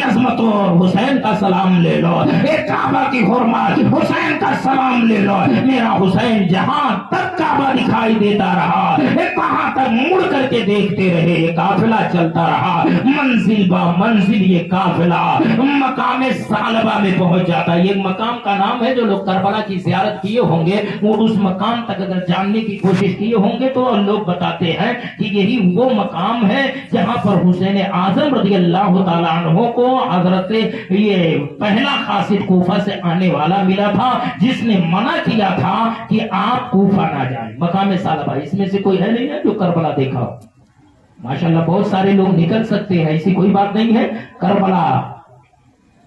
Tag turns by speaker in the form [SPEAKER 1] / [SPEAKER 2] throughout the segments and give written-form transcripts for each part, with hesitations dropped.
[SPEAKER 1] عظمت حسین کا سلام لے لو، ایک کعبہ کی حرمت حسین کا سلام لے لو۔ میرا حسین جہاں تک کعبہ دکھائی دیتا رہا، کہاں تک مڑ کر کے دیکھتے رہے، یہ قافلہ چلتا رہا، منزل با منزل یہ قافلہ مقام ثعلبہ میں پہنچ جاتا۔ یہ مقام کا نام ہے، جو لوگ کربلا کی زیارت کیے ہوں گے وہ اس مقام تک اگر جاننے کی کوشش کیے ہوں گے تو لوگ بتاتے ہیں کہ یہی وہ مقام ہے جہاں پر حسین اعظم رضی اللہ تعالیٰ عنہ کو حضرت یہ پہلا قاصد کوفہ سے آنے والا ملا تھا، جس نے منع کیا تھا کہ آپ کوفہ نہ جائیں۔ مقام ثعلبہ، اس میں سے کوئی ہے نہیں ہے جو کربلا دیکھا ہو؟ ماشاءاللہ بہت سارے لوگ نکل سکتے ہیں، ایسی کوئی بات نہیں ہے۔ کربلا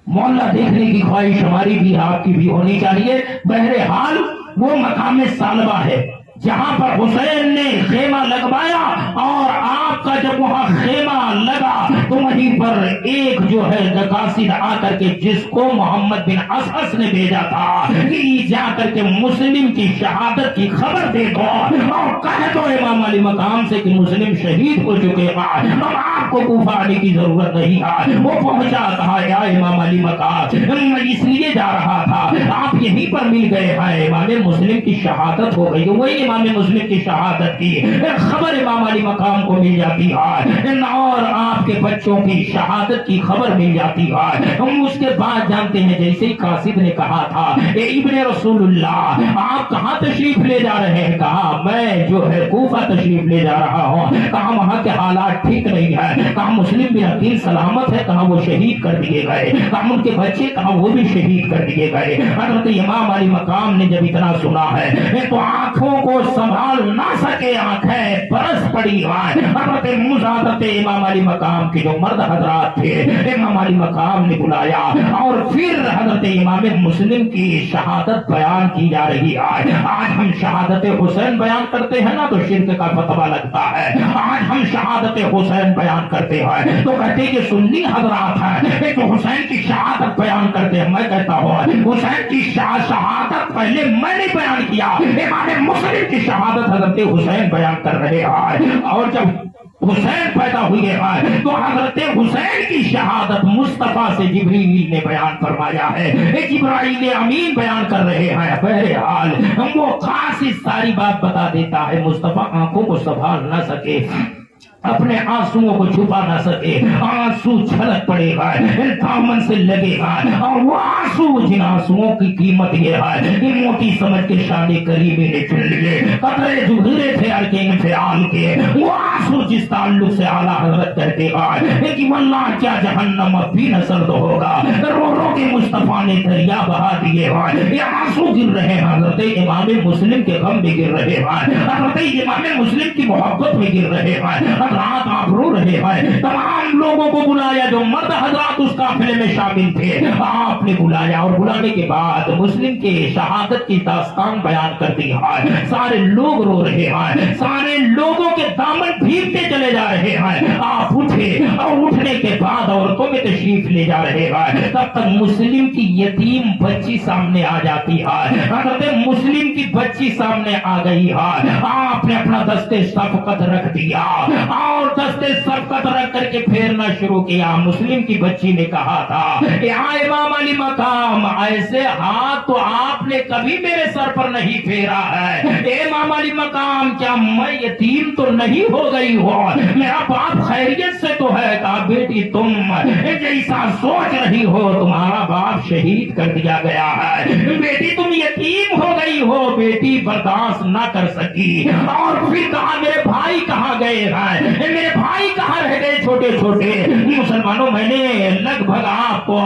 [SPEAKER 1] معاملہ دیکھنے کی خواہش ہماری بھی آپ کی بھی ہونی چاہیے۔ بہرحال وہ مقام ثعلبہ ہے جہاں پر حسین نے خیمہ لگوایا، اور آپ کا جب وہاں خیمہ لگا تو وہیں پر ایک جو ہے قاصد آ کر کے، جس کو محمد بن اسعد نے بھیجا تھا کہ جا کر کے مسلم کی شہادت کی خبر دے دو اور کہہ دو امام علی مقام سے کہ مسلم شہید ہو چکے ہیں، اب آپ کو کوفہ آنے کی ضرورت نہیں ہے۔ وہ پہنچا، کہا یا امام علی مقام میں اس لیے جا رہا تھا، آپ یہیں پر مل گئے ہیں، امام مسلم کی شہادت ہو گئی۔ وہی امام مسلم کی شہادت کی خبر امام علی مقام کو مل جاتی ہے، اور آپ کے بچوں کی شہادت کی خبر مل جاتی ہے۔ ہم اس کے بعد جانتے ہیں، جیسے ہی قاصد نے کہا تھا اے ابن رسول اللہ آپ کہاں تشریف لے جا رہے ہیں؟ کہا میں جو ہے کوفہ تشریف لے جا رہا ہوں۔ کہا وہاں کے حالات ٹھیک نہیں ہے، کہا مسلم بن عقیل سلامت ہے، کہا وہ شہید کر دیے گئے، کہا ان کے بچے کہا وہ بھی شہید کر دیے گئے۔ حضرت امام علی مقام نے جب اتنا سنا ہے تو آنکھوں کو سنبھال نہ سکے، آنکھیں برس پڑی ہیں۔ حضرت مزادت امام علی مقام کے جو مرد حضرات تھے، امام علی مقام نے بلایا، اور پھر حضرت امام مسلم کی شہادت بیان کی جا رہی ہے۔ آج ہم شہادت حسین بیان کرتے ہیں نا تو شرک کا فتویٰ لگتا ہے، آج ہم شہادت حسین بیان کرتے ہیں تو کہتے ہیں کہ سنی حضرات ہیں تو حسین کی شہادت بیان کرتے ہیں۔ میں کہتا ہوں حسین کی شہادت پہلے میں نے بیان کیا، امام مسلم کی شہادت حضرت حسین بیان کر رہے ہیں، اور جب حسین پیدا ہوئے ہیں تو حضرت حسین کی شہادت مصطفیٰ سے جبریل نے بیان فرمایا ہے، جبرائیل امین بیان کر رہے ہیں۔ بہرحال وہ خاص ساری بات بتا دیتا ہے، مصطفیٰ آنکھوں کو سنبھال نہ سکے، اپنے آنسوؤں کو چھپا نہ سکے، آنسو چھلک پڑے گا، دامن سے لگے گا، اور وہ آنسو جن آنسوؤں کی قیمت یہ ہے کہ موٹی سمجھ کے شان کریمی نے چن لیے، قطرے جو گرے تھے ارکے انفعال کے، وہ آنسو جس تعلق سے اعلیٰ حضرت کہتے ہیں کہ واللہ کیا جہنم اب بھی نہ سرد ہوگا، رو رو کے مصطفیٰ نے دریا بہا دیے ہیں، یہ آنسو گر رہے ہیں، حضرت امام مسلم کے غم میں گر رہے ہیں، حضرت امام مسلم کی محبت میں گر رہے ہیں، رات آپ رو رہے ہیں۔ تمام لوگوں کو بلایا، جو مرد حضرات اس قافلے میں شامل تھے آپ نے بلایا، اور بلانے کے بعد مسلم کے شہادت کی داستان بیان کر دی ہے۔ سارے لوگ رو رہے ہیں، سارے لوگوں کے دامن بھیگتے چلے جا رہے ہیں۔ آپ اٹھے، اور اٹھنے کے بعد عورتوں میں تشریف لے جا رہے ہیں، تب تک مسلم کی یتیم بچی سامنے آ جاتی ہے۔ حضرت مسلم کی بچی سامنے آ گئی ہے، آپ نے اپنا دستے شفقت رکھ دیا، اور دستے شفقت رکھ کر کے پھیرنا شروع کیا۔ مسلم کی بچی نے کہا تھا کہ امام علی مقام ایسے ہاتھ تو آپ نے کبھی میرے سر پر نہیں پھیرا ہے، امام علی مقام کیا میں یتیم تو نہیں ہو گئی ہو؟ میرا باپ خیریت سے تو ہے؟ کہا بیٹی تم جیسا سوچ رہی ہو، تمہارا باپ شہید کر دیا گیا ہے، بیٹی تم یتیم ہو گئی ہو، بیٹی برداشت نہ کر سکی۔ اور پھر کہا میرے بھائی کہاں گئے ہیں، میرے بھائی کہاں رہ گئے چھوٹے چھوٹے؟ مسلمانوں میں نے لگ بھگ آپ کو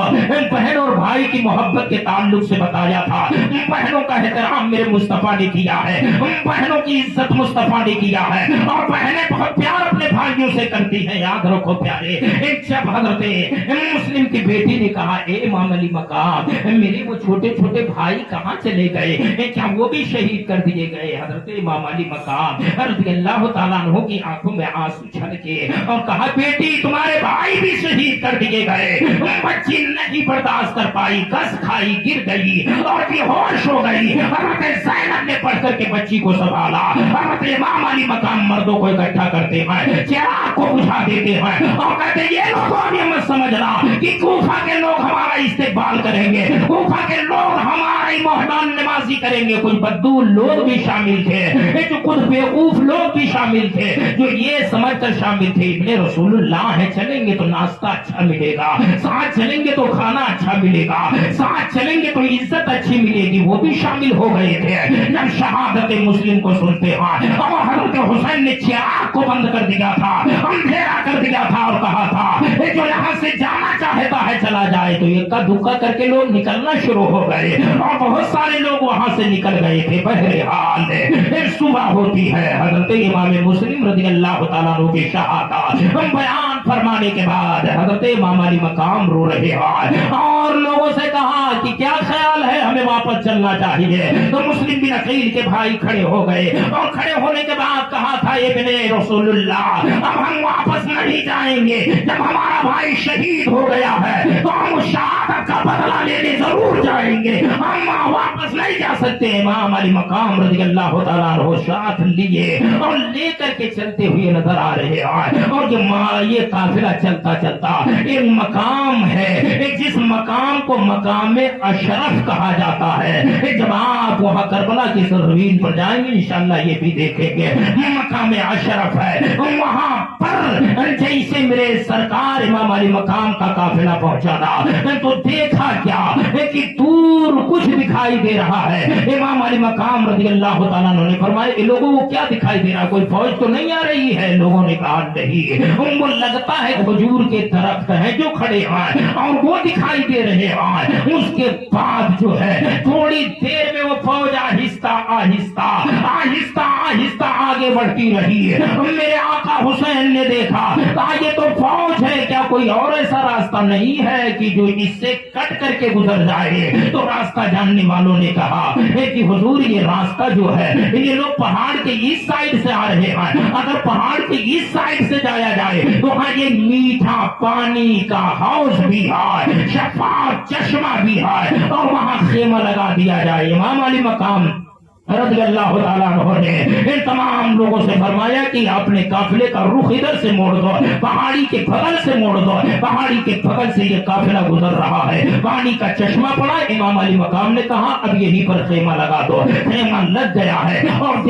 [SPEAKER 1] بہن اور بھائی کی محبت کے تعلق سے بتایا تھا۔ بہنوں کا احترام میرے مصطفیٰ نے کیا ہے، بہنوں کی عزت مصطفیٰ نے کیا ہے، اور بہنیں بہت پیار اپنے بھائیوں سے کرتی ہیں۔ یاد رکھو پیارے، جب حضرت مسلم کی بیٹی نے کہا اے امام علی مقام میرے وہ چھوٹے چھوٹے بھائی کہاں چلے گئے، کیا وہ بھی شہید کر دیے گئے؟ حضرت امام علی مقام رضی اللہ تعالیٰ عنہ کی آنکھوں میں آنسو چھلکے اور کہا بیٹی تمہارے بھائی بھی شہید کر دیے گئے۔ بچی نہیں برداشت کر پائی، کس کھائی، گر گئی اور بے ہوش ہو گئی۔ حضرت زینب نے پڑھ کر کے بچی کو سنبھالا۔ حضرت امام علی مقام مردوں کو اکٹھا کرتے ہیں، چراغ کو بجھا دیتے ہیں، اور کہتے ہیں یہ لوگوں نے مت سمجھنا کہ کوفہ کے لوگ ہمارا استقبال کریں گے، کوفہ کے لوگ ہماری مہمان نوازی کریں گے۔ کچھ بدو لوگ بھی شامل تھے، جو کچھ بیوقوف لوگ بھی شامل تھے، جو یہ سمجھ کر شامل تھے ابن رسول اللہ ہے، چلیں گے تو ناشتہ اچھا ملے گا، ساتھ چلیں گے تو کھانا اچھا ملے گا، ساتھ چلیں گے تو عزت اچھی ملے گی، وہ بھی شامل ہو گئے تھے۔ جب شہادت مسلم کو سنتے ہیں اور حضرت حسین نے چراغ کو بند کر دیا تھا، اندھیرا کر دیا تھا اور کہا تھا جو یہاں سے جانا چاہتا ہے چلا جائے، تو اکا دکا کر کے لوگ نکلنا شروع ہو گئے اور بہت سارے لوگ وہاں سے نکل گئے تھے۔ بہرحال صبح ہوتی ہے، حضرت امام مسلم رضی اللہ تعالیٰ عنہ کی شہادت بیان فرمانے کے بعد حضرت امام علی مقام رو رہے ہیں اور لوگوں سے کہا کہ کیا خیال ہے، ہمیں واپس چلنا چاہیے۔ تو مسلم بن عقیل کے بھائی کھڑے ہو گئے اور کھڑے ہونے کے بعد کہا تھا ابن رسول اللہ اب ہم واپس نہیں جائیں گے، جب ہمارا بھائی شہید ہو گیا ہے تو ہم اس شہادت کا بدلہ لینے ضرور جائیں گے، ہم واپس نہیں جا سکتے۔ امام علی مقام رضی اللہ تعالیٰ عنہ ساتھ لیے اور لے کر کے چلتے ہوئے نظر آ رہے ہیں، اور یہ قافلہ چلتا چلتا ایک مقام ہے جس مقام کو مقام اشرف کہا جاتا ہے۔ جب آپ وہاں کربلا کی سرزمین پر جائیں گے انشاءاللہ یہ بھی دیکھیں گے، مقام اشرف ہے، وہاں پر جیسے میرے سرکار امام علی مقام کا قافلہ پہنچا تھا تو دیکھا کیا کہ دور کچھ دکھائی دے رہا ہے۔ امام علی مقام رضی اللہ تعالیٰ عنہ نے فرمایا لوگوں کو کیا دکھائی دے رہا، کوئی فوج تو نہیں آ رہی ہے؟ لوگوں نے کہا نہیں، ان کو لگتا ہے کھجور کے درخت ہیں جو کھڑے ہیں اور وہ دکھائی دے رہے ہیں۔ اس کے بعد جو ہے تھوڑی دیر میں وہ فوج آہستہ آہستہ آہستہ آہستہ آگے بڑھتی رہی ہے۔ میرے آقا حسین نے دیکھا کہا یہ تو فوج ہے، کیا کوئی اور ایسا راستہ نہیں ہے کہ جو اس سے کٹ کر کے گزر جائے؟ تو راستہ جاننے والوں نے کہا کہ حضور یہ راستہ جو ہے یہ لوگ پہاڑ کے اس سائڈ سے آ رہے ہیں، اگر پہاڑ کے اس سائڈ سے جایا جائے تو ہاں یہ میٹھا پانی کا حوض بھی ہے، شفاف چشمہ بھی ہے، اور وہاں خیمہ لگا دیا جائے۔ امام علی مقام رضی اللہ تعالیٰ عنہ نے ان تمام لوگوں سے فرمایا کہ اپنے قافلے کا رخ ادھر سے موڑ دو، پہاڑی کے بغل سے موڑ دو، پہاڑی کے بغل سے یہ قافلہ گزر رہا ہے، پانی کا چشمہ پڑا۔ امام علی مقام نے کہا اب یہیں پر خیمہ لگا دو، خیمہ لگ گیا ہے اور